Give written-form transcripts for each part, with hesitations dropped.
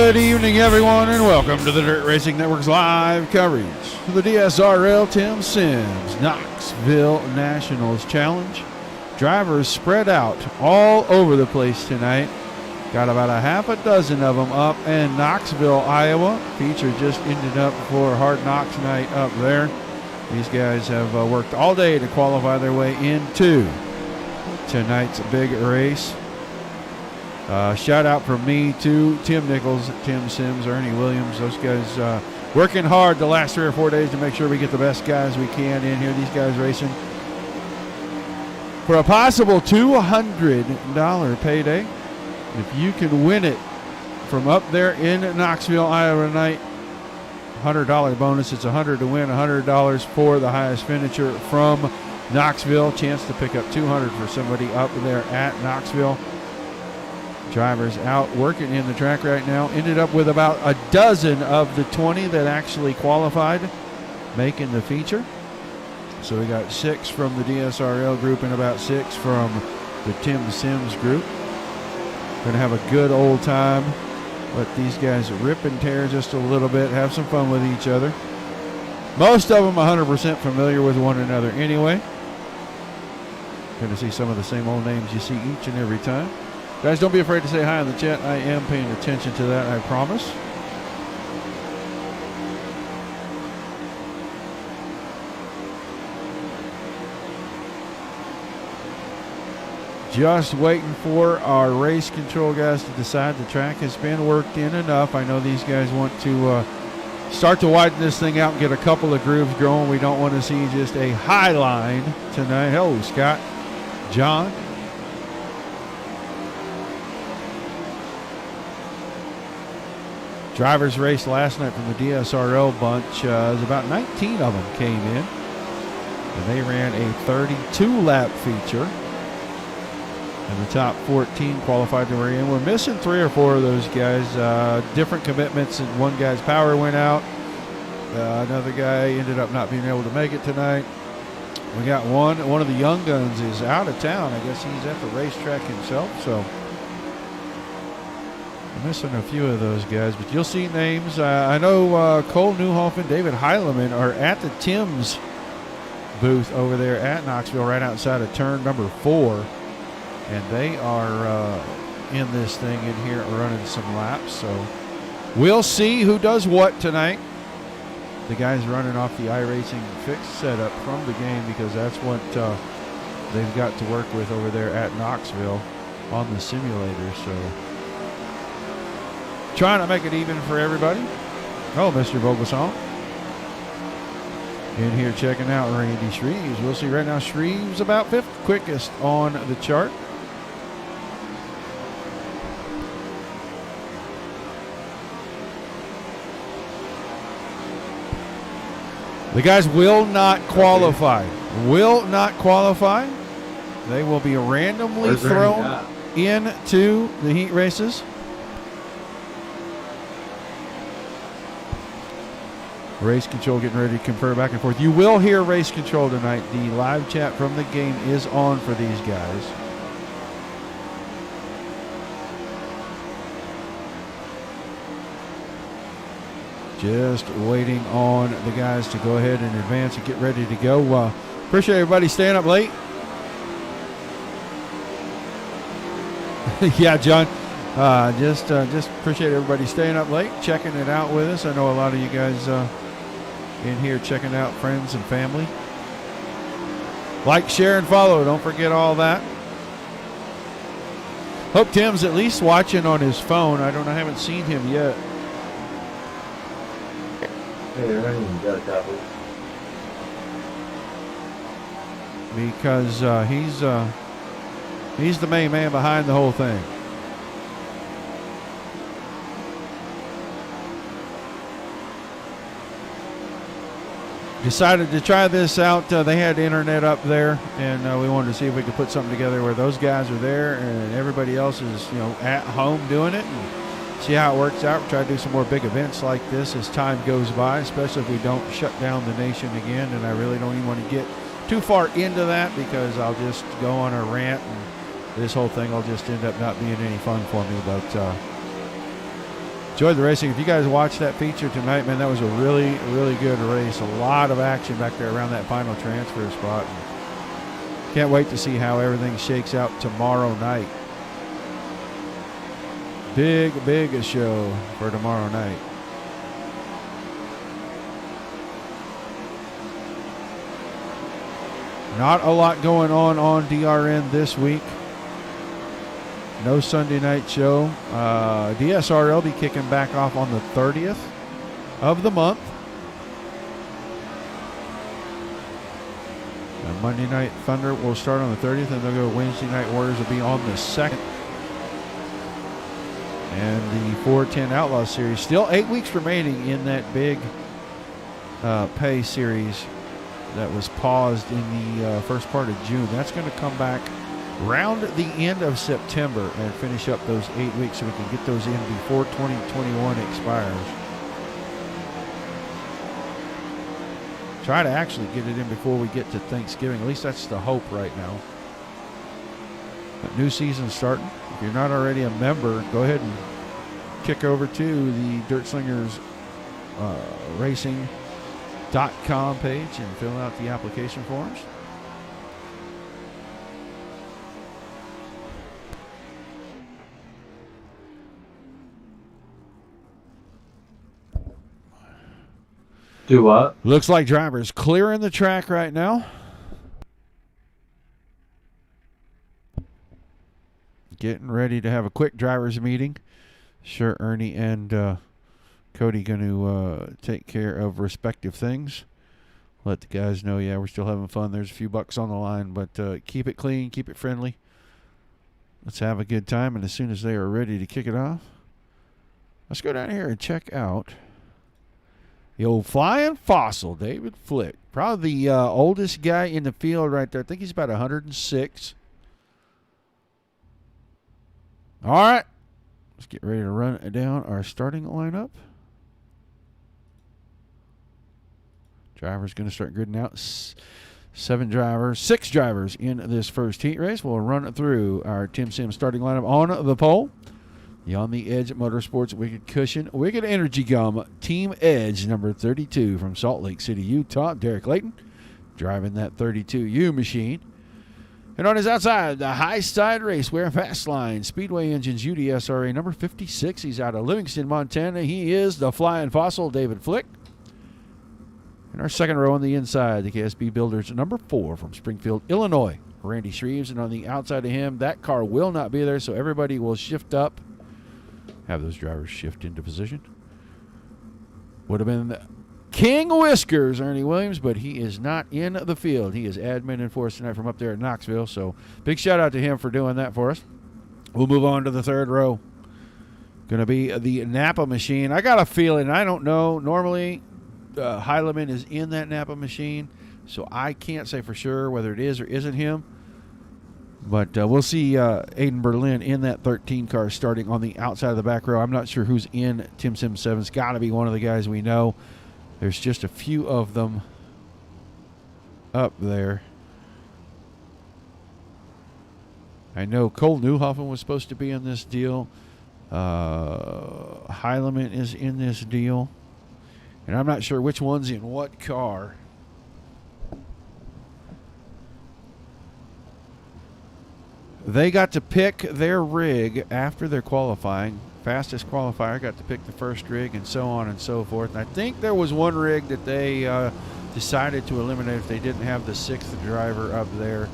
Good evening, everyone, and welcome to the Dirt Racing Network's live coverage of the DSRL TimsSims Knoxville Nationals Challenge. Drivers spread out all over the place tonight. Got about a half a dozen of them up in Knoxville, Iowa. Feature just ended up for Hard Knocks night up there. These guys have worked all day to qualify their way into tonight's big race. Shout out from me to Tim Nichols, TimsSims, Ernie Williams. Those guys working hard the last 3 or 4 days to make sure we get the best guys we can in here. These guys racing for a possible $200 payday. If you can win it from up there in Knoxville, Iowa tonight, $100 bonus. It's $100 to win, $100 for the highest finisher from Knoxville. Chance to pick up $200 for somebody up there at Knoxville. Drivers out working in the track right now. Ended up with about a dozen of the 20 that actually qualified, making the feature. So we got 6 from the DSRL group and about 6 from the TimsSims group. Gonna have a good old time. Let these guys rip and tear just a little bit, have some fun with each other. Most of them 100% familiar with one another anyway. Gonna see some of the same old names you see each and every time. Guys, don't be afraid to say hi in the chat. I am paying attention to that, I promise. Just waiting for our race control guys to decide the track has been worked in enough. I know these guys want to start to widen this thing out and get a couple of grooves going. We don't want to see just a high line tonight. Hello, Scott, John. Drivers race last night from the DSRL bunch. There's about 19 of them came in. And they ran a 32-lap feature. And the top 14 qualified to weigh in. We're missing 3 or 4 of those guys. Different commitments, and one guy's power went out. Another guy ended up not being able to make it tonight. We got one of the young guns is out of town. I guess he's at the racetrack himself. So we're missing a few of those guys, but you'll see names. I know Cole Newhoff and David Heileman are at the Tim's booth over there at Knoxville, right outside of turn number 4. And they are in this thing in here running some laps. So we'll see who does what tonight. The guys running off the iRacing fixed setup from the game because that's what they've got to work with over there at Knoxville on the simulator. So trying to make it even for everybody. Oh, Mr. Vogelsong in here checking out Randy Shreves. We'll see right now. Shreves about 5th quickest on the chart. The guys will not qualify. Will not qualify. They will be randomly thrown into the heat races. Race control getting ready to confer back and forth. You will hear race control tonight. The live chat from the game is on for these guys. Just waiting on the guys to go ahead and advance and get ready to go. Appreciate everybody staying up late. Yeah, John. Just appreciate everybody staying up late, checking it out with us. I know a lot of you guys in here checking out friends and family. Like, share, and follow. Don't forget all that. Hope Tim's at least watching on his phone. I haven't seen him yet. Because he's the main man behind the whole thing. Decided to try this out. They had internet up there, and we wanted to see if we could put something together where those guys are there and everybody else is, at home doing it, and see how it works out. We'll try to do some more big events like this as time goes by, especially if we don't shut down the nation again. And I really don't even want to get too far into that because I'll just go on a rant, and this whole thing will just end up not being any fun for me. But enjoyed the racing. If you guys watched that feature tonight, man, that was a really, really good race. A lot of action back there around that final transfer spot. Can't wait to see how everything shakes out tomorrow night. Big show for tomorrow night. Not a lot going on DRN this week. No Sunday night show. DSRL be kicking back off on the 30th of the month. And Monday Night Thunder will start on the 30th, and they'll go Wednesday Night Warriors will be on the 2nd. And the 410 Outlaw Series, still 8 weeks remaining in that big pay series that was paused in the first part of June. That's going to come back round the end of September and finish up those 8 weeks so we can get those in before 2021 expires. Try to actually get it in before we get to Thanksgiving. At least that's the hope right now. But new season starting. If you're not already a member, go ahead and kick over to the Dirt Slingers Racing.com page and fill out the application forms. Do what? Looks like drivers clearing the track right now. Getting ready to have a quick drivers meeting. Sure, Ernie and Cody going to take care of respective things. Let the guys know, yeah, we're still having fun. There's a few bucks on the line, but keep it clean, keep it friendly. Let's have a good time, and as soon as they are ready to kick it off, let's go down here and check out the old Flying Fossil, David Flick. Probably the oldest guy in the field right there. I think he's about 106. All right. Let's get ready to run down our starting lineup. Driver's going to start gridding out. 6 drivers in this first heat race. We'll run through our TimsSims starting lineup on the pole. The On the Edge Motorsports Wicked Cushion, Wicked Energy Gum, Team Edge, number 32 from Salt Lake City, Utah, Derek Layton, driving that 32U machine. And on his outside, the High Side Raceware Fastline Speedway Engines UDSRA, number 56. He's out of Livingston, Montana. He is the Flying Fossil, David Flick. And our second row on the inside, the KSB Builders, number 4 from Springfield, Illinois, Randy Shreves. And on the outside of him, that car will not be there, so everybody will shift up. Have those drivers shift into position. Would have been King Whiskers, Ernie Williams, but he is not in the field. He is adminning for us tonight from up there at Knoxville, so big shout out to him for doing that for us. We'll move on to the third row. Going to be the Napa machine. I got a feeling, I don't know, normally Heilemann is in that Napa machine, so I can't say for sure whether it is or isn't him. But we'll see Aiden Berlin in that 13 car starting on the outside of the back row. I'm not sure who's in TimsSims 7. It's got to be one of the guys we know. There's just a few of them up there. I know Cole Newhoffen was supposed to be in this deal. Heilemann is in this deal. And I'm not sure which one's in what car. They got to pick their rig after their qualifying. Fastest qualifier got to pick the first rig and so on and so forth. And I think there was one rig that they decided to eliminate if they didn't have the 6th driver up there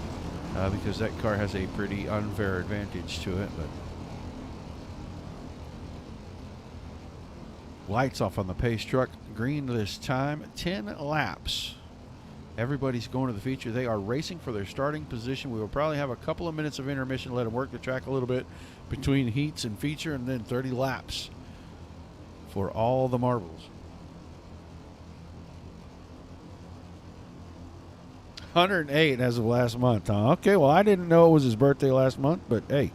because that car has a pretty unfair advantage to it. But lights off on the pace truck. Green this time. 10 laps. Everybody's going to the feature. They are racing for their starting position. We will probably have a couple of minutes of intermission, let them work the track a little bit between heats and feature, and then 30 laps for all the marbles. 108 as of last month, huh? Okay, well, I didn't know it was his birthday last month, but hey.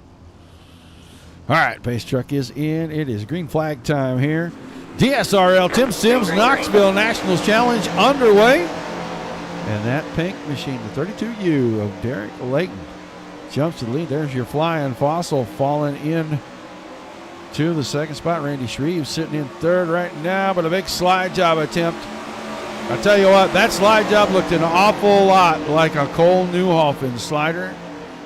All right, pace truck is in. It is green flag time here. DSRL TimsSims Knoxville Nationals Challenge underway. And that pink machine, the 32U of Derek Layton, jumps to the lead. There's your Flying Fossil falling in to the second spot. Randy Shreves sitting in third right now, but a big slide job attempt. I tell you what, that slide job looked an awful lot like a Cole Newhoffen slider.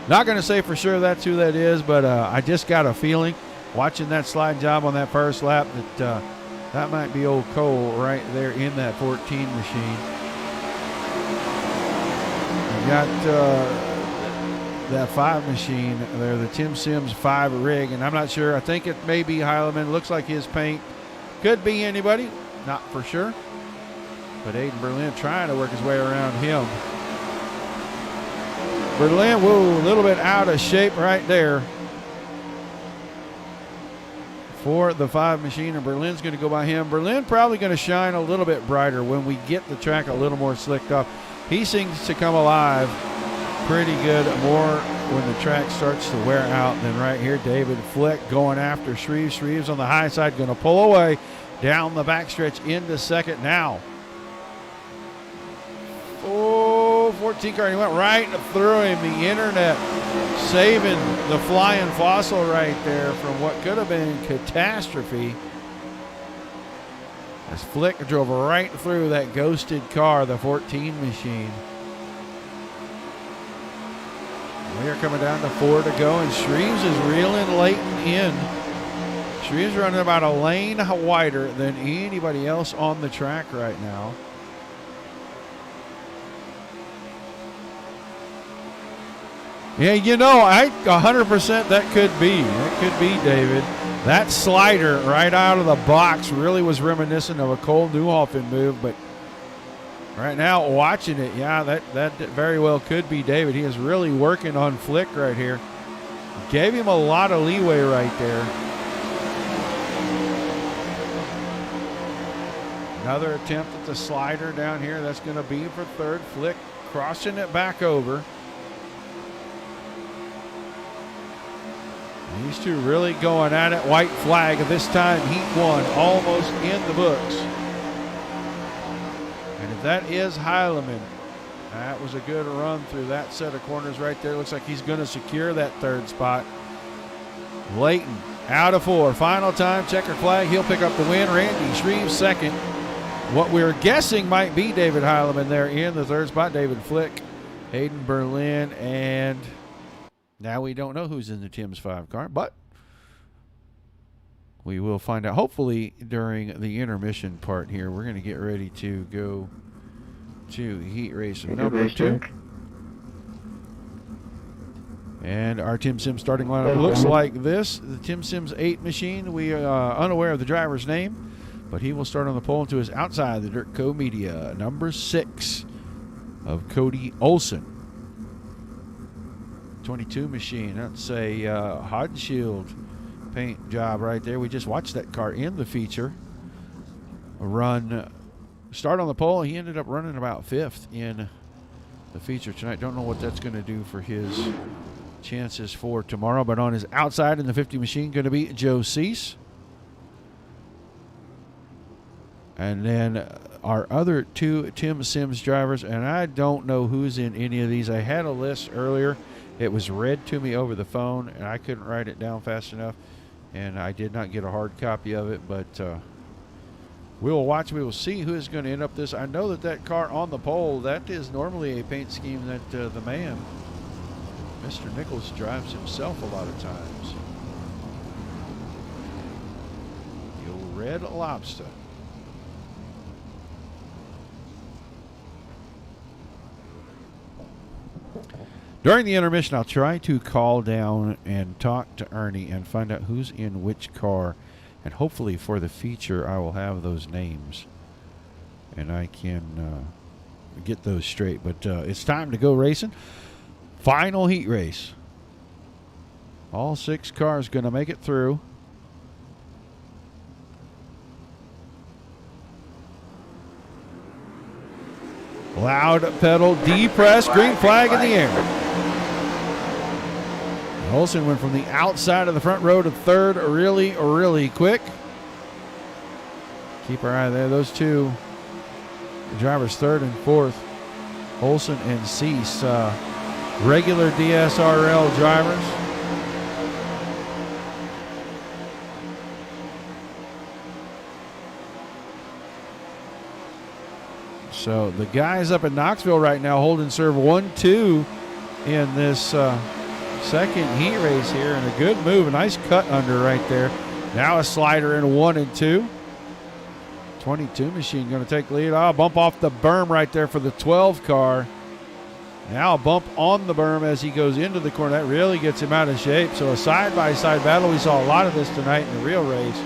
Not going to say for sure that's who that is, but I just got a feeling watching that slide job on that first lap that that might be old Cole right there in that 14 machine. You got that 5 machine there, the TimsSims 5 rig, and I'm not sure. I think it may be Heilemann. Looks like his paint. Could be anybody, not for sure. But Aiden Berlin trying to work his way around him. Berlin, whoa, a little bit out of shape right there for the 5 machine, and Berlin's going to go by him. Berlin probably going to shine a little bit brighter when we get the track a little more slicked up. He seems to come alive pretty good more when the track starts to wear out than right here. David Flick going after Shreves. Shreves on the high side going to pull away down the backstretch into second now. Oh, 14 car. He went right through him. The internet saving the flying fossil right there from what could have been catastrophe. As Flick drove right through that ghosted car, the 14 machine. We are coming down to 4 to go, and Shreves is reeling Leighton in. Shreves running about a lane wider than anybody else on the track right now. Yeah, you know, 100% that could be. That could be, David. That slider right out of the box really was reminiscent of a Cole Newhoffen move, but right now watching it, yeah, that very well could be David. He is really working on Flick right here. Gave him a lot of leeway right there. Another attempt at the slider down here. That's going to be for third. Flick crossing it back over. These two really going at it. White flag this time. Heat 1 almost in the books. And if that is Heilemann, that was a good run through that set of corners right there. Looks like he's going to secure that third spot. Leighton out of 4. Final time, checker flag. He'll pick up the win. Randy Shreves second. What we're guessing might be David Heilemann there in the third spot. David Flick, Hayden Berlin, and now we don't know who's in the Tim's 5 car, but we will find out hopefully during the intermission part here. We're going to get ready to go to heat race number 2. And our TimsSims starting lineup looks like this. The TimsSims 8 machine, we are unaware of the driver's name, but he will start on the pole to his outside, the Dirt Co Media, number 6 of Cody Olson. 22 machine, that's a Hodshield paint job right there. We just watched that car in the feature run, start on the pole. He ended up running about 5th in the feature tonight. Don't know what that's going to do for his chances for tomorrow, but on his outside in the 50 machine going to be Joe Cease. And then our other 2 TimsSims drivers, and I don't know who's in any of these. I had a list earlier. It was read to me over the phone, and I couldn't write it down fast enough, and I did not get a hard copy of it, but we will watch. We will see who is going to end up this. I know that that car on the pole, that is normally a paint scheme that the man, Mr. Nichols, drives himself a lot of times. The old Red Lobster. During the intermission, I'll try to call down and talk to Ernie and find out who's in which car. And hopefully for the feature, I will have those names. And I can get those straight. But it's time to go racing. Final heat race. All 6 cars going to make it through. Loud pedal, depress, green flag in the air. Olsen went from the outside of the front row to third really, really quick. Keep our eye there. Those 2 drivers, third and fourth, Olsen and Cease, regular DSRL drivers. So the guys up in Knoxville right now holding serve 1-2 in this second heat race here, and a good move, a nice cut under right there. Now a slider in 1 and 2. 22 machine going to take lead. Bump off the berm right there for the 12 car. Now a bump on the berm as he goes into the corner. That really gets him out of shape. So a side-by-side battle. We saw a lot of this tonight in the real race.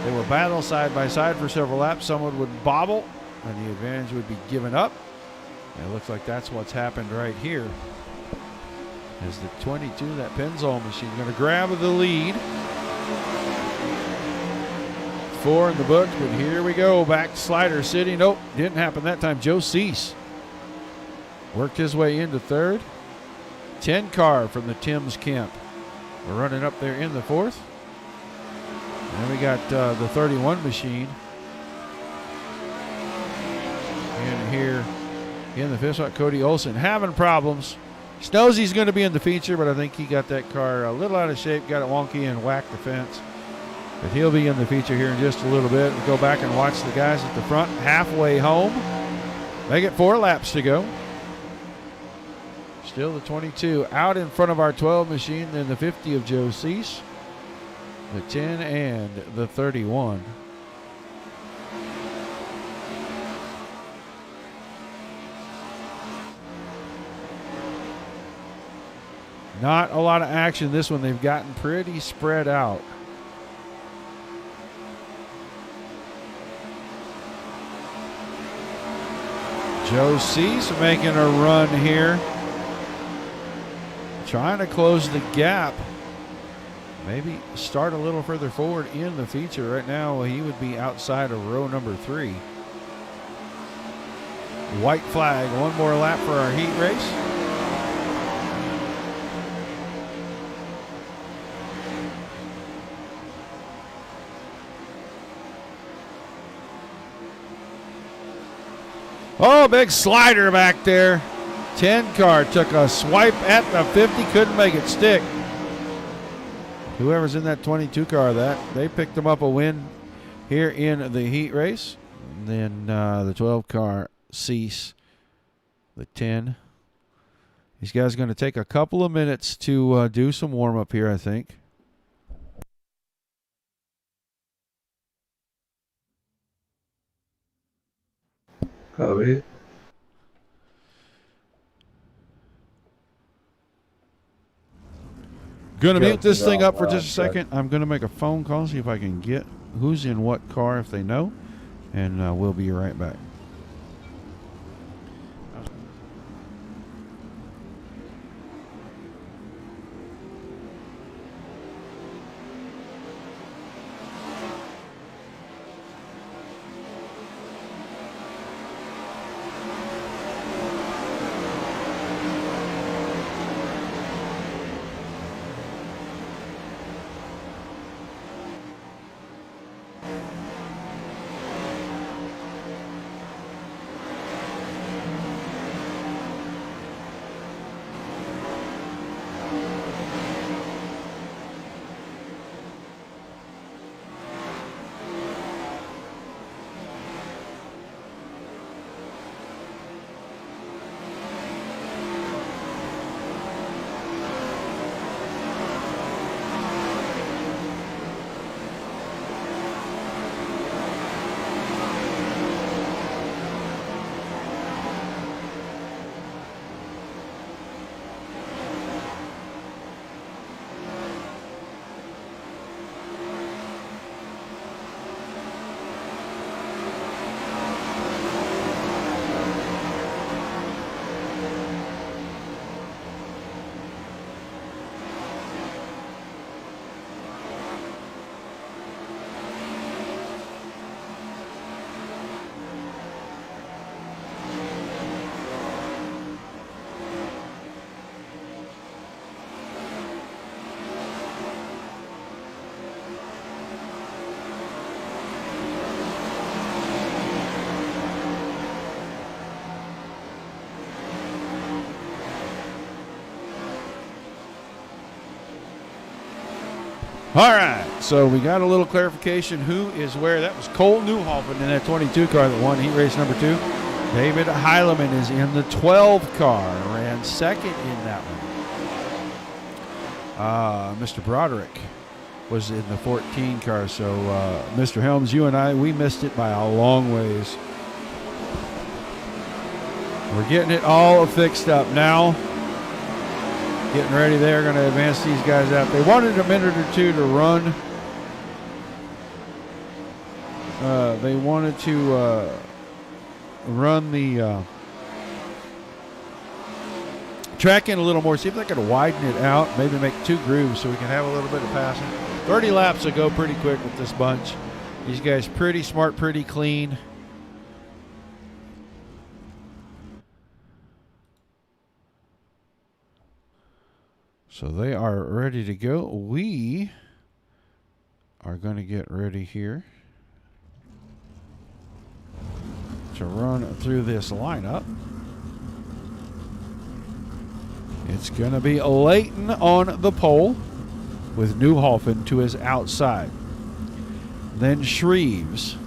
They will battle side-by-side for several laps. Someone would bobble, and the advantage would be given up. And it looks like that's what's happened right here. As the 22, that Pennzoil machine, going to grab the lead. 4 in the books, but here we go. Back to Slider City. Nope, didn't happen that time. Joe Cease worked his way into third. 10 car from the Timms camp. We're running up there in the fourth. And we got the 31 machine in here in the fifth spot. Cody Olson having problems. Knows he's going to be in the feature, but I think he got that car a little out of shape, got it wonky, and whacked the fence. But he'll be in the feature here in just a little bit. We'll go back and watch the guys at the front halfway home. They get 4 laps to go. Still the 22 out in front of our 12 machine, then the 50 of Joe Cease, the 10 and the 31. Not a lot of action this one. They've gotten pretty spread out. Joe Cease making a run here. Trying to close the gap. Maybe start a little further forward in the feature. Right now, he would be outside of row number 3. White flag. One more lap for our heat race. Oh, big slider back there. 10 car took a swipe at the 50, couldn't make it stick. Whoever's in that 22 car, they picked them up a win here in the heat race. And then the 12 car, Cease, the 10. These guys are going to take a couple of minutes to do some warm up here, I think. Copy. Going to mute this thing up for just a second. I'm going to make a phone call, see if I can get who's in what car if they know, and we'll be right back. All right, so we got a little clarification who is where. That was Cole Newhoffen in that 22 car that won heat race number 2. David Heileman is in the 12 car, ran second in that one. Mr. Broderick was in the 14 car, so Mr. Helms, you and I, we missed it by a long ways. We're getting it all fixed up now. Getting ready. They're going to advance these guys out. They wanted a minute or two to run. They wanted to run the track in a little more, see if they could widen it out, maybe make 2 grooves so we can have a little bit of passing. 30 laps will go pretty quick with this bunch. These guys pretty smart, pretty clean. So they are ready to go. We are going to get ready here to run through this lineup. It's going to be Layton on the pole with Newhofen to his outside. Then Shreves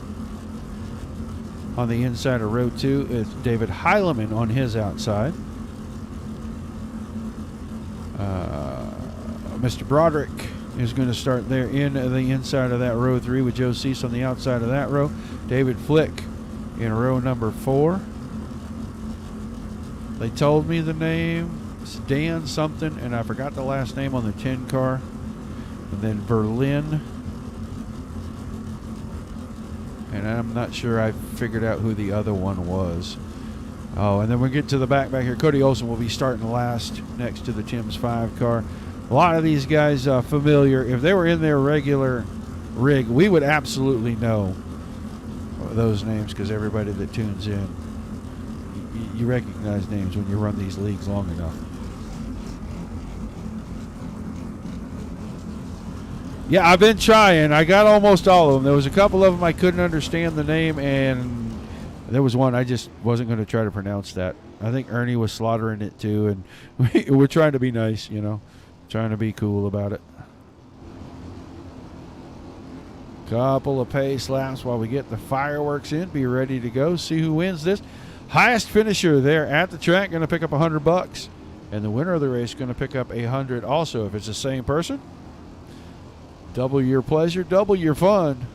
on the inside of row 2. It's David Heileman on his outside. Mr. Broderick is going to start there in the inside of that row 3 with Joe Cease on the outside of that row. David Flick in row number 4. They told me the name. It's Dan something, and I forgot the last name on the 10 car. And then Berlin. And I'm not sure I figured out who the other one was. Oh, and then we get to the back here. Cody Olson will be starting last next to the Tim's 5 car. A lot of these guys familiar. If they were in their regular rig, we would absolutely know those names because everybody that tunes in, you recognize names when you run these leagues long enough. Yeah, I've been trying. I got almost all of them. There was a couple of them I couldn't understand the name, and there was one I just wasn't going to try to pronounce that. I think Ernie was slaughtering it too, and we're trying to be nice, you know, trying to be cool about it. Couple of pace laps while we get the fireworks in. Be ready to go. See who wins this. Highest finisher there at the track going to pick up $100, and the winner of the race going to pick up $100 also. If it's the same person, double your pleasure, double your fun.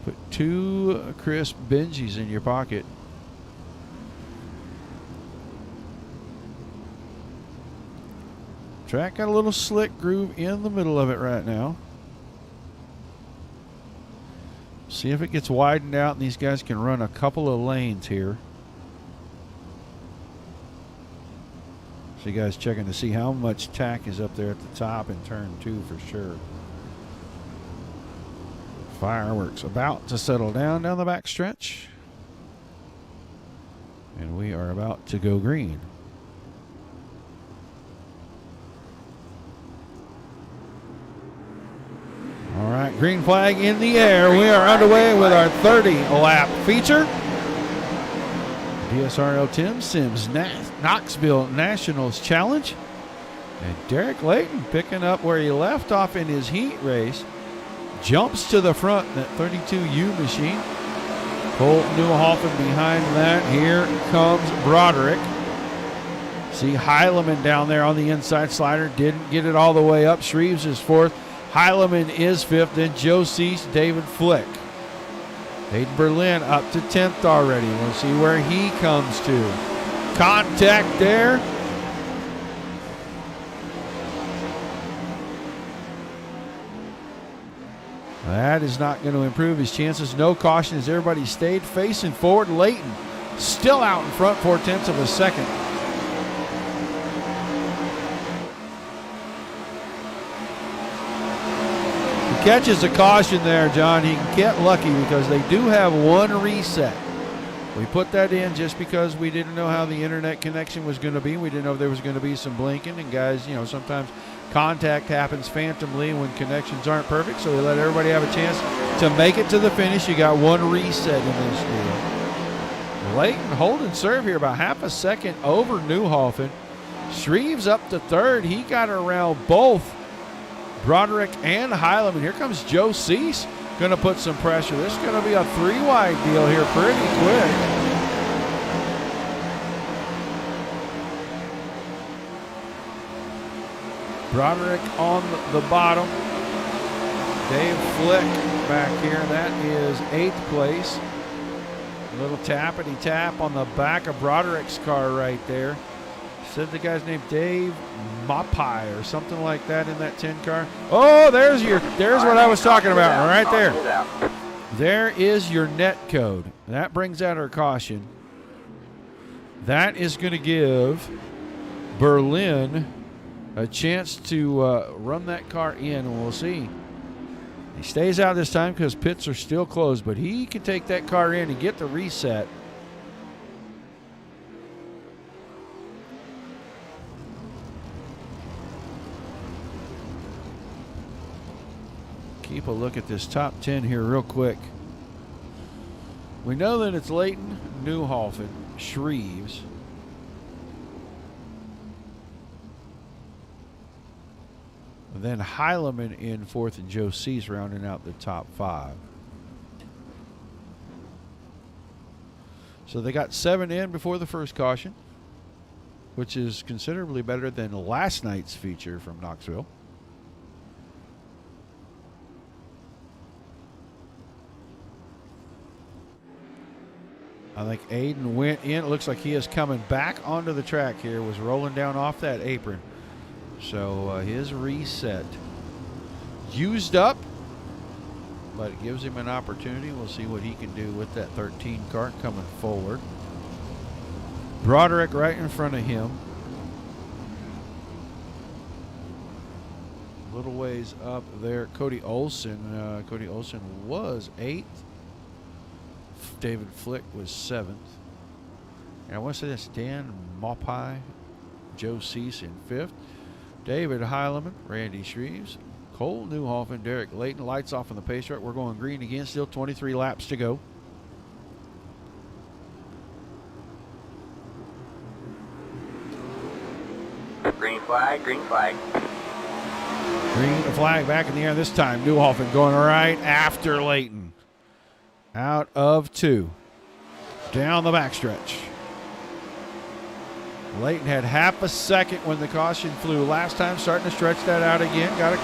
Put 2 crisp Benjis in your pocket. Track got a little slick groove in the middle of it right now. See if it gets widened out and these guys can run a couple of lanes here. So you guys checking to see how much tack is up there at the top in turn 2 for sure. Fireworks about to settle down the back stretch. And we are about to go green. All right, green flag in the air. We are underway with our 30-lap feature. DSRL TimsSims Knoxville Nationals Challenge. And Derek Layton picking up where he left off in his heat race. Jumps to the front in that 32U machine. Colt Newhofen behind that. Here comes Broderick. See Heileman down there on the inside slider. Didn't get it all the way up. Shreves is 4th. Heileman is 5th. Then Joe Cease, David Flick. Hayden Berlin up to 10th already. We'll see where he comes to. Contact there. That is not going to improve his chances. No caution as everybody stayed facing forward. Layton still out in front, 4/10 of a second. He catches a caution there, John. He can get lucky because they do have 1 reset. We put that in just because we didn't know how the internet connection was going to be. We didn't know if there was going to be some blinking. And guys, you know, sometimes contact happens phantomly when connections aren't perfect. So we let everybody have a chance to make it to the finish. You got 1 reset in this deal. Layton holding serve here about half a second over Newhofen. Shreves up to 3rd. He got around both Broderick and Heileman. Here comes Joe Cease. going to put some pressure. This is going to be a 3-wide deal here pretty quick. Broderick on the bottom. Dave Flick back here. That is 8th place. A little tappity tap on the back of Broderick's car right there. Said the guy's name Dave Mapai or something like that in that 10 car. Oh, there's what I was talking about right there. There is your net code. That brings out our caution. That is going to give Berlin a chance to run that car in, and we'll see. He stays out this time because pits are still closed, but he can take that car in and get the reset. Keep a look at this top 10 here real quick. We know that it's Layton, Newhofen, Shreves. Then Heileman in 4th and Joe Cease rounding out the top 5. So they got 7 in before the first caution, which is considerably better than last night's feature from Knoxville. I think Aiden went in. It looks like he is coming back onto the track here, was rolling down off that apron. So his reset used up, but it gives him an opportunity. We'll see what he can do with that 13 car coming forward. Broderick right in front of him. A little ways up there, Cody Olson. Cody Olson was 8th. David Flick was 7th. And I want to say that's Dan Mapai, Joe Cease in 5th. David Heileman, Randy Shreves, Cole Newhofen, Derek Layton. Lights off on the pace track. We're going green again. Still 23 laps to go. Green flag, green flag. Green flag back in the air this time. Newhofen going right after Layton. Out of 2. Down the backstretch. Layton had half a second when the caution flew last time, starting to stretch that out again. Got a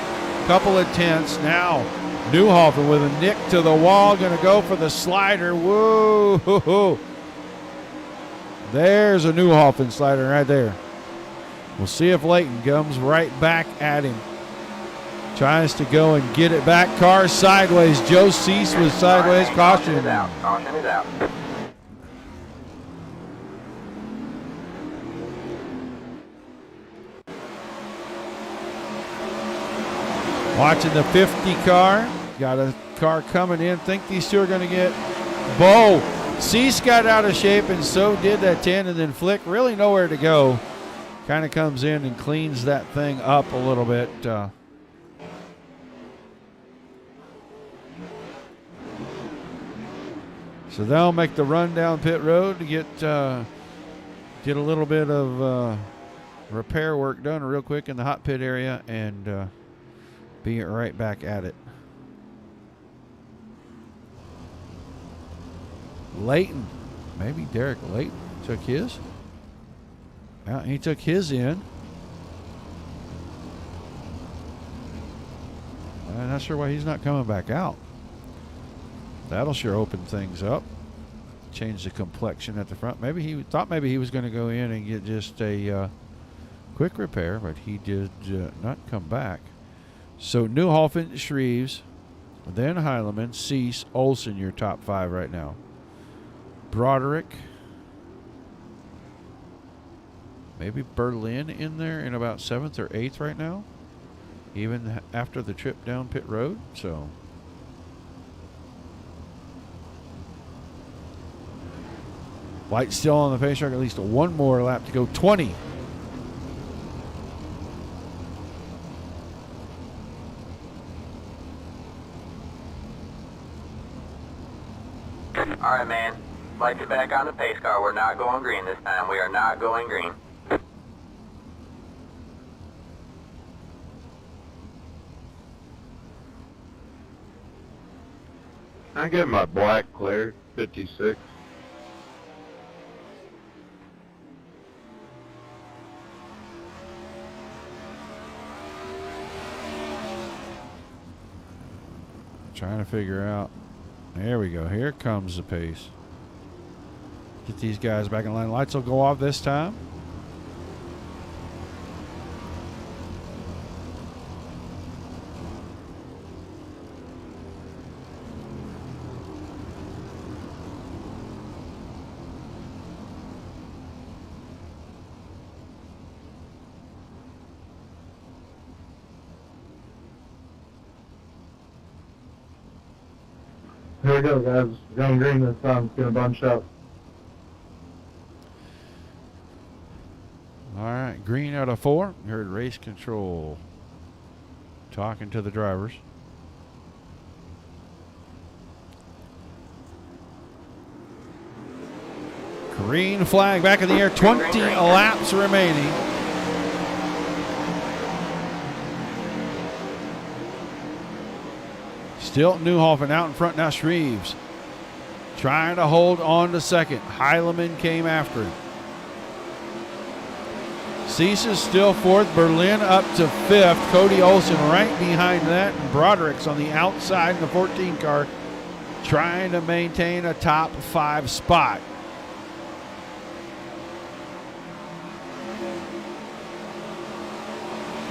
couple of tenths. Now Newhofen with a nick to the wall, going to go for the slider. Whoa! There's a Newhofen slider right there. We'll see if Layton comes right back at him. Tries to go and get it back. Car sideways. Joe Cease was sideways. Caution. Caution is out. Caution is out. Watching the 50 car. Got a car coming in. Think these two are going to get Bo. Cease got out of shape, and so did that 10, and then Flick really nowhere to go. Kind of comes in and cleans that thing up a little bit. So they'll make the run down pit road to get a little bit of repair work done real quick in the hot pit area and be right back at it. Layton, maybe Derek Layton took his. Yeah, he took his in. I'm not sure why he's not coming back out. That'll sure open things up. Change the complexion at the front. Maybe he thought he was going to go in and get just a quick repair, but he did not come back. So Newhofen, Shreves, then Heileman, Cease, Olson, your top 5 right now. Broderick. Maybe Berlin in there in about 7th or 8th right now, even after the trip down pit road. So White still on the pace track, at least one more lap to go. 20. All right, man. Lights are back on the pace car. We're not going green this time. We are not going green. I get my black cleared, 56. Trying to figure out. There we go. Here comes the pace. Get these guys back in line. Lights will go off this time. Here we go, guys. Going green this time. It's gonna bunch up. All right, green out of 4. You heard race control talking to the drivers. Green flag back in the air. 20 laps remaining. Still Newhofen out in front now. Shreves trying to hold on to second. Heilemann came after him. Cease is still 4th. Berlin up to 5th. Cody Olsen right behind that. And Broderick's on the outside in the 14 car trying to maintain a top 5 spot.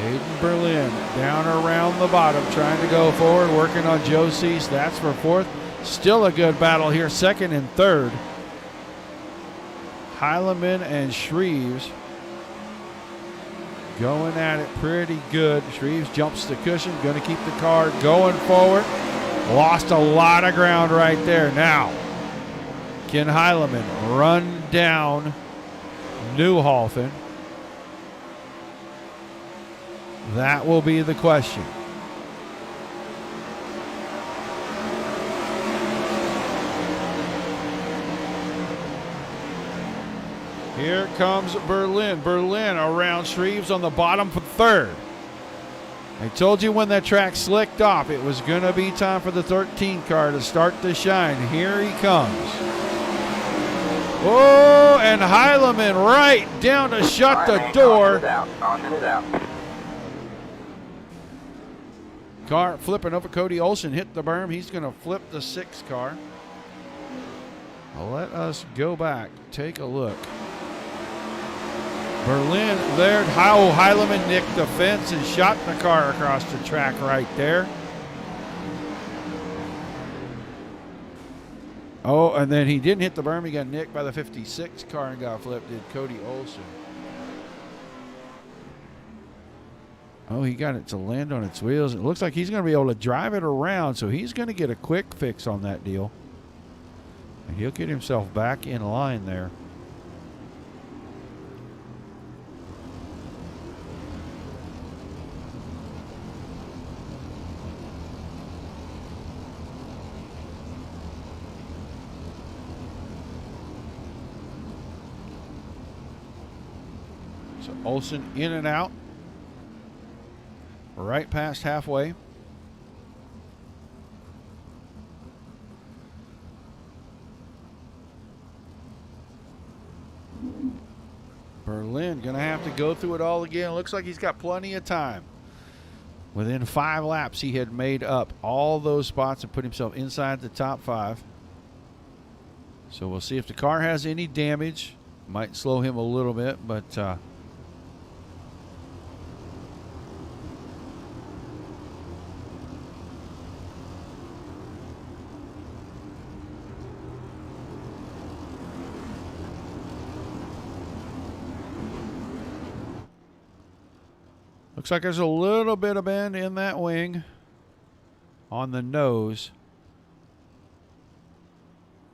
Aiden Berlin down around the bottom, trying to go forward, working on Joe Cease. That's for 4th. Still a good battle here, 2nd and 3rd. Heilemann and Shreves going at it pretty good. Shreves jumps the cushion, going to keep the car going forward. Lost a lot of ground right there. Now, can Heilemann run down Newhofen? That will be the question. Here comes Berlin. Berlin around Shreves on the bottom for 3rd. I told you when that track slicked off, it was going to be time for the 13 car to start to shine. Here he comes. Oh, and Heilemann right down to shut the door. Caution is out. Car flipping over. Cody Olsen hit the berm. He's going to flip the 6 car. Let us go back. Take a look. Berlin there. How Heilemann nicked the fence and shot the car across the track right there. Oh, and then he didn't hit the berm. He got nicked by the 56 car and got flipped. Did Cody Olsen. Oh, he got it to land on its wheels. It looks like he's going to be able to drive it around, so he's going to get a quick fix on that deal. And he'll get himself back in line there. So Olsen in and out. Right past halfway. Berlin going to have to go through it all again. Looks like he's got plenty of time. Within 5 laps, he had made up all those spots and put himself inside the top 5. So we'll see if the car has any damage. Might slow him a little bit, but looks like there's a little bit of bend in that wing on the nose.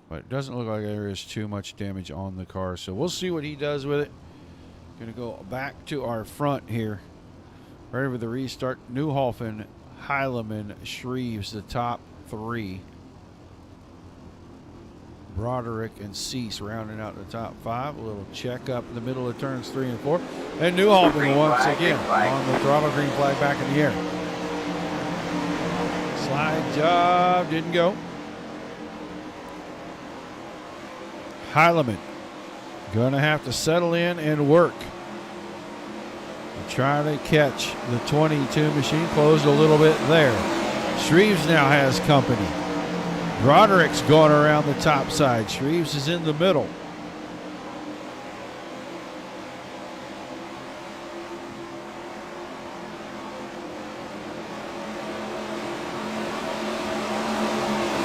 But it doesn't look like there is too much damage on the car. So we'll see what he does with it. Going to go back to our front here. Ready for the restart. Newhofen, Heilemann, Shreves, the top 3. Broderick and Cease rounding out the top 5. A little check up in the middle of turns 3 and 4. And Newhofen once again on the throttle. Green flag back in the air. Slide job didn't go. Heileman gonna have to settle in and work. Try to catch the 22 machine. Closed a little bit there. Shreves now has company. Broderick's going around the top side. Shreves is in the middle.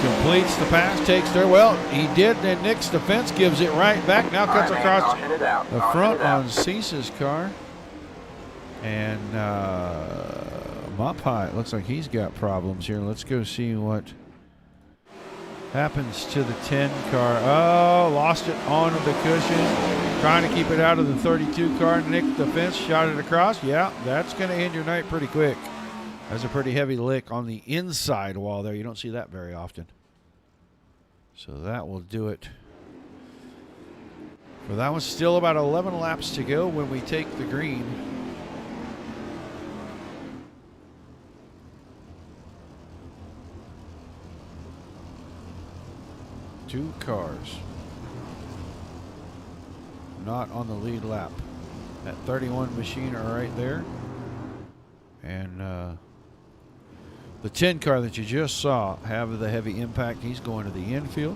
Completes the pass, takes there. Well, he did, and Nick's defense gives it right back. Now cuts across the front on Cease's car. And Mopeye, looks like he's got problems here. Let's go see what happens to the 10 car. Oh, lost it on the cushion. Trying to keep it out of the 32 car. Nick defense shot it across. Yeah, that's going to end your night pretty quick. That's a pretty heavy lick on the inside wall there. You don't see that very often. So that will do it. For that one, still about 11 laps to go when we take the green. Two cars not on the lead lap. That 31 machine are right there. And the 10 car that you just saw have the heavy impact. He's going to the infield.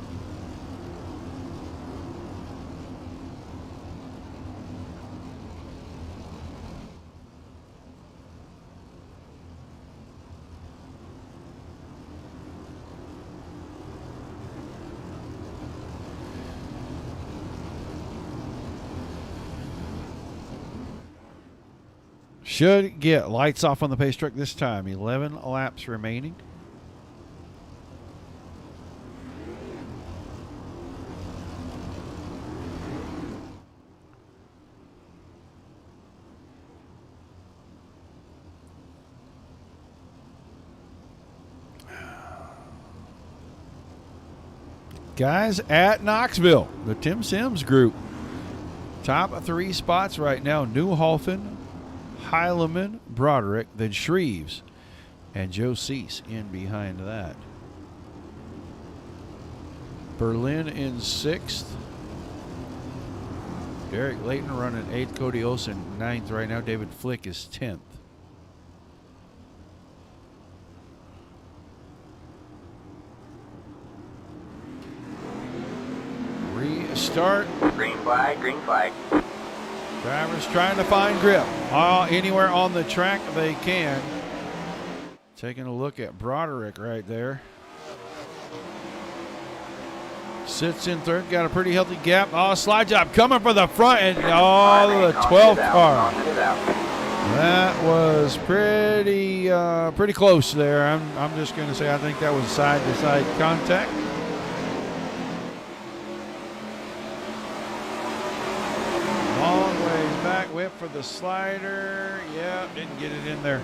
Should get lights off on the pace truck this time. 11 laps remaining. Guys at Knoxville, the TimsSims group. Top 3 spots right now. Newhofen, Heileman, Broderick, then Shreves, and Joe Cease in behind that. Berlin in 6th. Derek Layton running 8th. Cody Olsen 9th right now. David Flick is 10th. Restart. Green flag, green flag. Drivers trying to find grip anywhere on the track they can. Taking a look at Broderick right there. Sits in 3rd, got a pretty healthy gap. Oh, slide job coming for the front, and the 12th car. That was pretty close there. I'm just going to say I think that was side-to-side contact. Long ways back, whip for the slider. Yeah, didn't get it in there.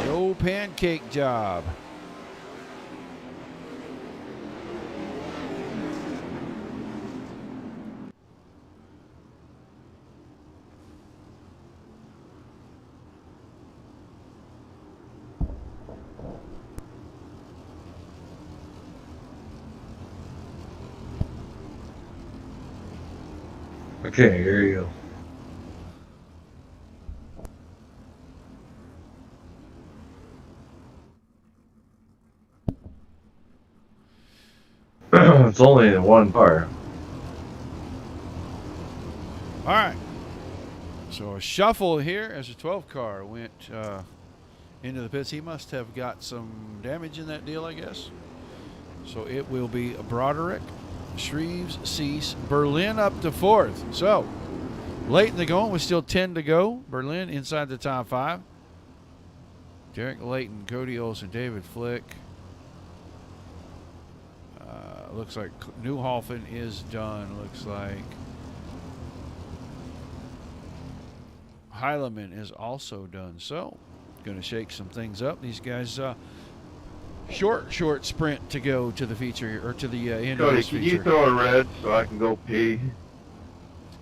The old pancake job. Okay, here you go. It's only in one car. All right. So a shuffle here as a 12 car went into the pits. He must have got some damage in that deal, I guess. So it will be Broderick, Shreves, Cease, Berlin up to 4th. So late in the going with still 10 to go. Berlin inside the top 5. Derek Layton, Cody Olsen, David Flick. Looks like Newhofen is done. Looks like Heileman is also done. So going to shake some things up. These guys short sprint to go to the feature, or to the end of this feature. Can you throw a red so I can go pee?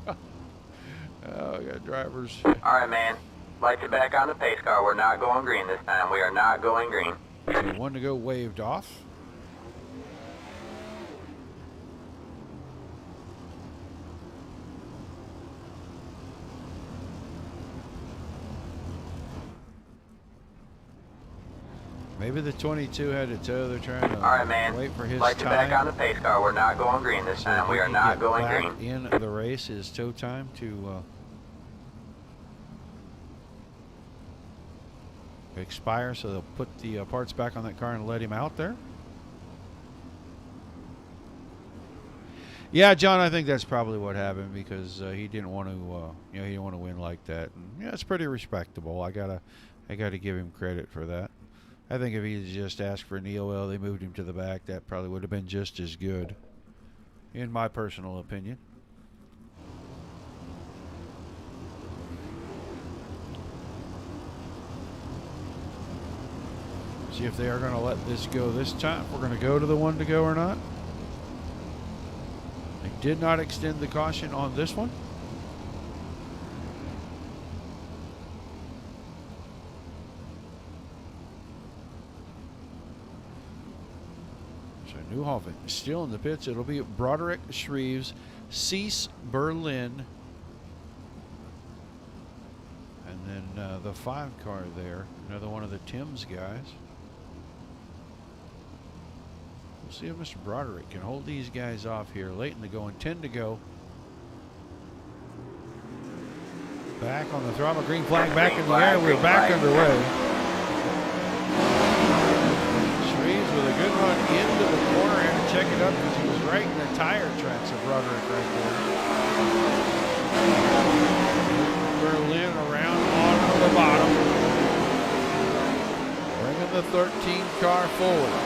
Oh, we got drivers. All right, man. Lights are back on the pace car. We're not going green this time. We are not going green. So 1 to go, waved off. Maybe the 22 had to tow. They're trying to All right, man. wait for his Like to back on time. the pace car. We're not going green this So time. he We are can not get going back green. in the race. His tow time to expire, so they'll put the parts back on that car and let him out there. Yeah, John, I think that's probably what happened because he didn't want to, he didn't want to win like that. And, yeah, it's pretty respectable. I gotta give him credit for that. I think if he just asked for an EOL, they moved him to the back, that probably would have been just as good, in my personal opinion. See if they are going to let this go this time. If we're going to go to the one to go or not. They did not extend the caution on this one. So Newhoffen still in the pits. It'll be Broderick, Shreves, Cease, Berlin, and then the 5 car there. Another one of the Tim's guys. We'll see if Mr. Broderick can hold these guys off here. Leighton to go and 10 to go. Back on the throttle. Green flag back in the air. We're back underway. Shreves with a good run into the corner. Had to check it up because he was right in the tire tracks of Broderick right there. Berlin around on the bottom. Bringing the 13 car forward.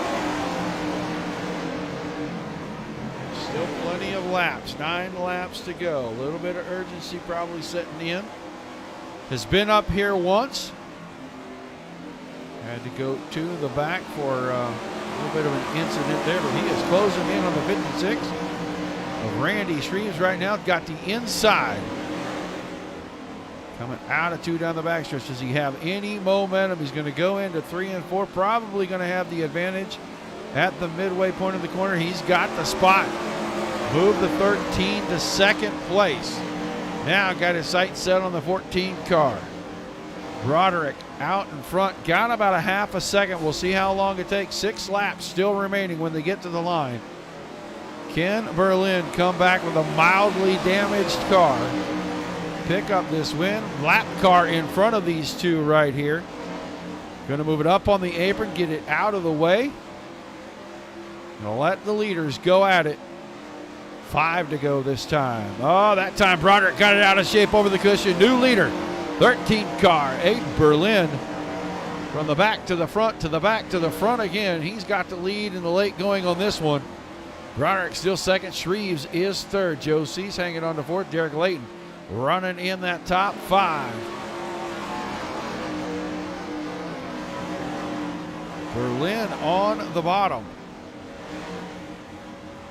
Still plenty of laps, 9 laps to go. A little bit of urgency probably setting in. Has been up here once. Had to go to the back for a little bit of an incident there, but he is closing in on the 56 of Randy Shreves right now. Got the inside. Coming out of 2 down the backstretch. Does he have any momentum? He's going to go into 3 and 4. Probably going to have the advantage at the midway point of the corner. He's got the spot. Moved the 13 to second place. Now got his sights set on the 14 car. Broderick out in front. Got about a half a second. We'll see how long it takes. 6 laps still remaining when they get to the line. Can Berlin come back with a mildly damaged car? Pick up this win. Lap car in front of these 2 right here. Going to move it up on the apron. Get it out of the way. Going to let the leaders go at it. 5 to go this time. Oh, that time Broderick got it out of shape over the cushion. New leader, 13 car, Aiden Berlin. From the back to the front, to the back to the front again. He's got the lead in the late going on this one. Broderick still second. Shreves is third. Joe Cease hanging on to fourth. Derek Layton running in that top 5. Berlin on the bottom.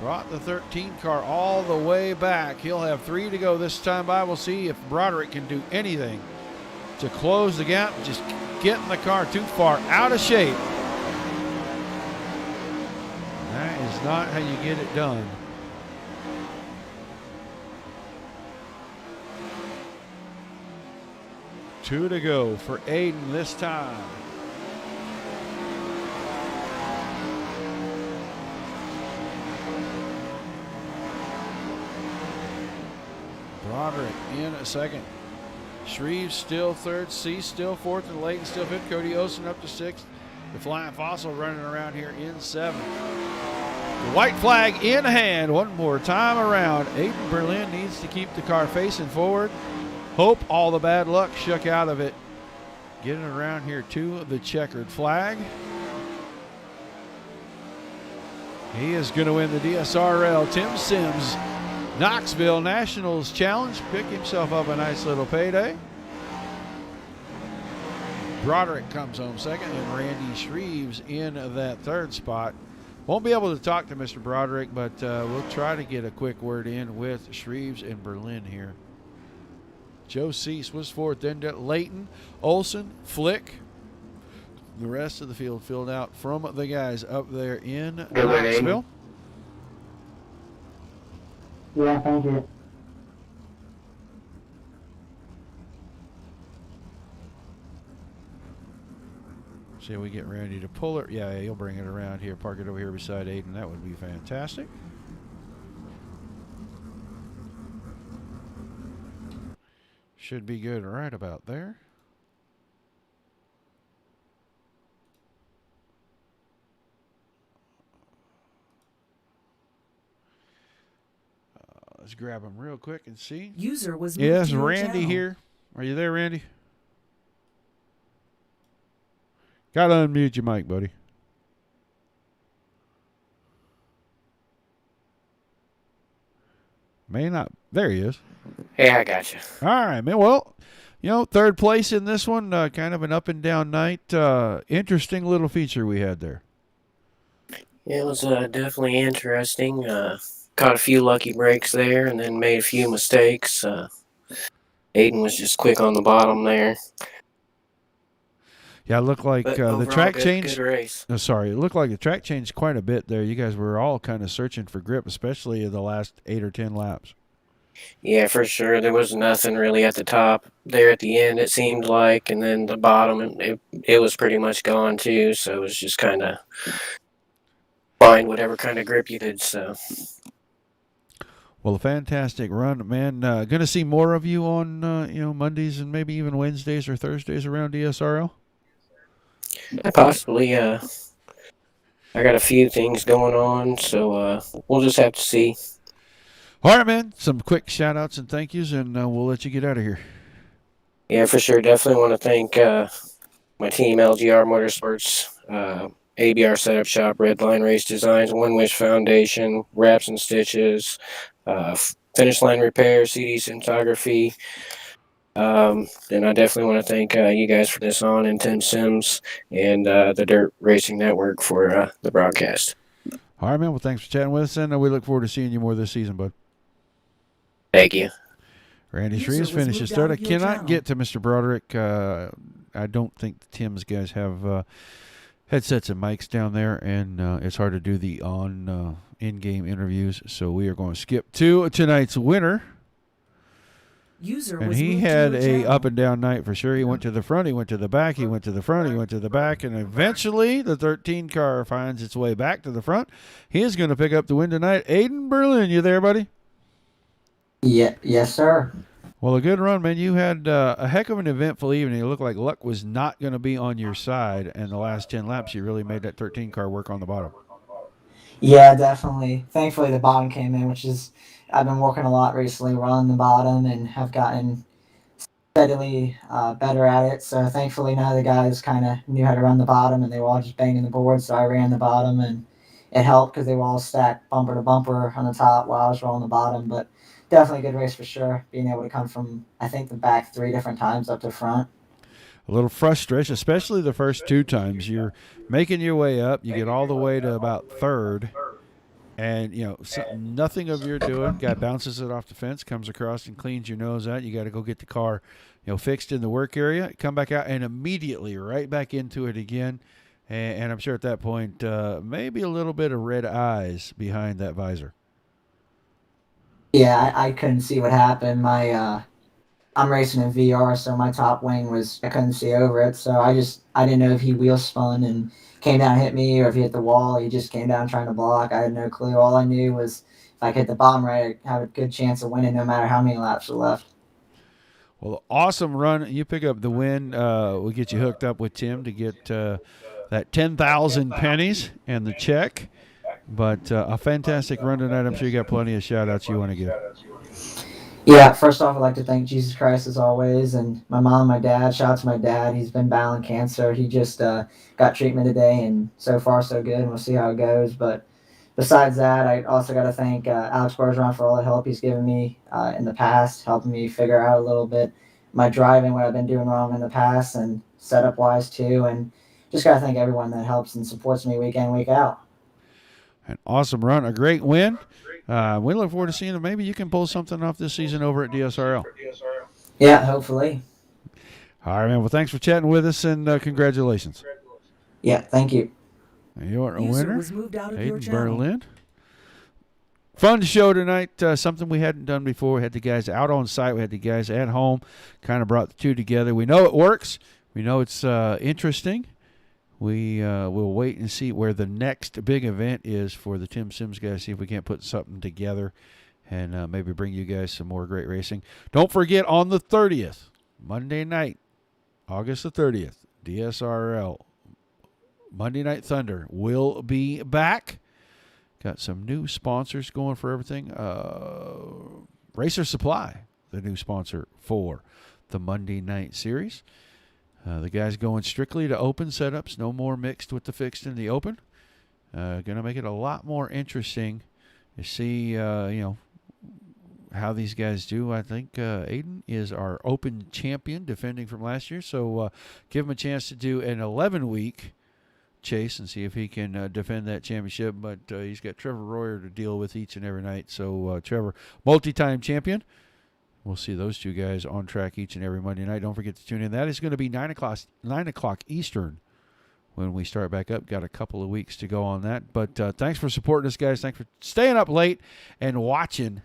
Brought the 13 car all the way back. He'll have 3 to go this time by. We'll see if Broderick can do anything to close the gap. Just getting the car too far out of shape. That is not how you get it done. Two to go for Aiden this time. Broderick in a second. Shreves still third. Cease still fourth. And Layton still fifth. Cody Olsen up to sixth. The Flying Fossil running around here in seventh. The white flag in hand. One more time around. Aiden Berlin needs to keep the car facing forward. Hope all the bad luck shook out of it. Getting around here to the checkered flag. He is going to win the DSRL TimsSims Knoxville Nationals Challenge. Pick himself up a nice little payday. Broderick comes home second, and Randy Shreves in that third spot. Won't be able to talk to Mr. Broderick, but we'll try to get a quick word in with Shreves and Berlin here. Joe Cease was fourth, then Layton, Olsen, Flick. The rest of the field filled out from the guys up there in Knoxville. Yeah, thank you. See if we get Randy to pull it. Yeah, he'll bring it around here, park it over here beside Aiden. That would be fantastic. Should be good right about there. User Let's grab him real quick and see. was moved Yes, to your Randy channel. here. Are you there, Randy? Gotta unmute your mic, buddy. May not. There he is. Hey, I got you. All right, man. Well, you know, third place in this one. Kind of an up and down night. Interesting little feature we had there. It was definitely interesting. Caught a few lucky breaks there and then made a few mistakes. Aiden was just quick on the bottom there. Yeah, it looked like But the overall, track good, changed. Good race. Sorry, it looked like the track changed quite a bit there. You guys were all kind of searching for grip, especially in the last 8 or 10 laps. Yeah, for sure. There was nothing really at the top there at the end, it seemed like. And then the bottom, it was pretty much gone too. So it was just kind of find whatever kind of grip you did. So. Well, a fantastic run, man. Going to see more of you on Mondays and maybe even Wednesdays or Thursdays around DSRL. Possibly. I got a few things going on, so we'll just have to see. All right, man. Some quick shout-outs and thank yous, and we'll let you get out of here. Yeah, for sure. Definitely want to thank my team, LGR Motorsports, ABR Setup Shop, Redline Race Designs, One Wish Foundation, Wraps and Stitches, Finish Line Repair, CD Cinematography. Then I definitely want to thank you guys for this on and TimsSims and the Dirt Racing Network for the broadcast. All right, man. Well, thanks for chatting with us, and we look forward to seeing you more this season, bud. Thank you. Randy User Shreves was finishes moved third. out I of your cannot channel. get to Mr. Broderick. I don't think the Tim's guys have headsets and mics down there, and it's hard to do the in-game interviews. So we are going to skip to tonight's winner. User And was he moved to had your a channel. up and down night for sure. He went to the front, he went to the back, he went to the front, he went to the back, and eventually the 13 car finds its way back to the front. He is going to pick up the win tonight. Aiden Berlin, you there, buddy? Yeah, yes, sir. Well, a good run, man. You had a heck of an eventful evening. It looked like luck was not going to be on your side, and the last 10 laps, you really made that 13 car work on the bottom. Yeah, definitely. Thankfully, the bottom came in, which is I've been working a lot recently, running the bottom, and have gotten steadily better at it. So thankfully, none of the guys kind of knew how to run the bottom, and they were all just banging the board. So I ran the bottom, and it helped because they were all stacked bumper to bumper on the top while I was rolling the bottom. But definitely a good race for sure. Being able to come from I think the back 3 different times up to front. A little frustration, especially the first 2 times. You're making your way up. You get all the way to about third, and nothing of your doing. Guy bounces it off the fence, comes across and cleans your nose out. You got to go get the car, fixed in the work area. Come back out and immediately right back into it again. And I'm sure at that point, maybe a little bit of red eyes behind that visor. Yeah, I couldn't see what happened. I'm racing in VR, so my top wing I couldn't see over it. So I didn't know if he wheel spun and came down and hit me, or if he hit the wall. He just came down trying to block. I had no clue. All I knew was if I hit the bottom right, I'd have a good chance of winning no matter how many laps were left. Well, awesome run. You pick up the win. We'll get you hooked up with Tim to get that 10,000 pennies and the check. But a fantastic run tonight. I'm sure you got plenty of shout-outs you want to give. Yeah, first off, I'd like to thank Jesus Christ as always, and my mom, my dad. Shout out to my dad. He's been battling cancer. He just got treatment today, and so far so good, and we'll see how it goes. But besides that, I also got to thank Alex Bergeron for all the help he's given me in the past, helping me figure out a little bit my driving, what I've been doing wrong in the past, and setup-wise too. And just got to thank everyone that helps and supports me week in, week out. An awesome run, a great win. We look forward to seeing if maybe you can pull something off this season over at DSRL. Yeah, hopefully. All right, man. Well, thanks for chatting with us, and congratulations. Yeah, thank you. You're a User winner, was moved out of your Aiden channel. Berlin. Fun show tonight. Something we hadn't done before. We had the guys out on site. We had the guys at home. Kind of brought the two together. We know it works. We know it's interesting. we will wait and see where the next big event is for the Tim Sims guys. See if we can't put something together and maybe bring you guys some more great racing. Don't forget, on the 30th, Monday night, August the 30th, DSRL Monday Night Thunder will be back. Got some new sponsors going for everything. Racer Supply, the new sponsor for the Monday Night Series. The guys going strictly to open setups, no more mixed with the fixed in the open. Going to make it a lot more interesting to see, how these guys do. I think Aiden is our open champion, defending from last year. So give him a chance to do an 11-week chase and see if he can defend that championship. But he's got Trevor Royer to deal with each and every night. So Trevor, multi-time champion. We'll see those two guys on track each and every Monday night. Don't forget to tune in. That is going to be 9 o'clock Eastern when we start back up. Got a couple of weeks to go on that. But thanks for supporting us, guys. Thanks for staying up late and watching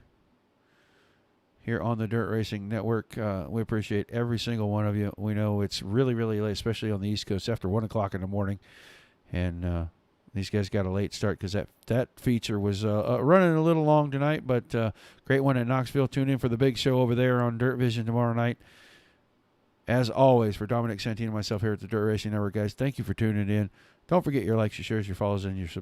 here on the Dirt Racing Network. We appreciate every single one of you. We know it's really, really late, especially on the East Coast, after 1 o'clock in the morning. And these guys got a late start because that feature was running a little long tonight, but great one at Knoxville. Tune in for the big show over there on Dirt Vision tomorrow night. As always, for Dominic Santini and myself here at the Dirt Racing Network, guys, thank you for tuning in. Don't forget your likes, your shares, your follows, and your subscribes.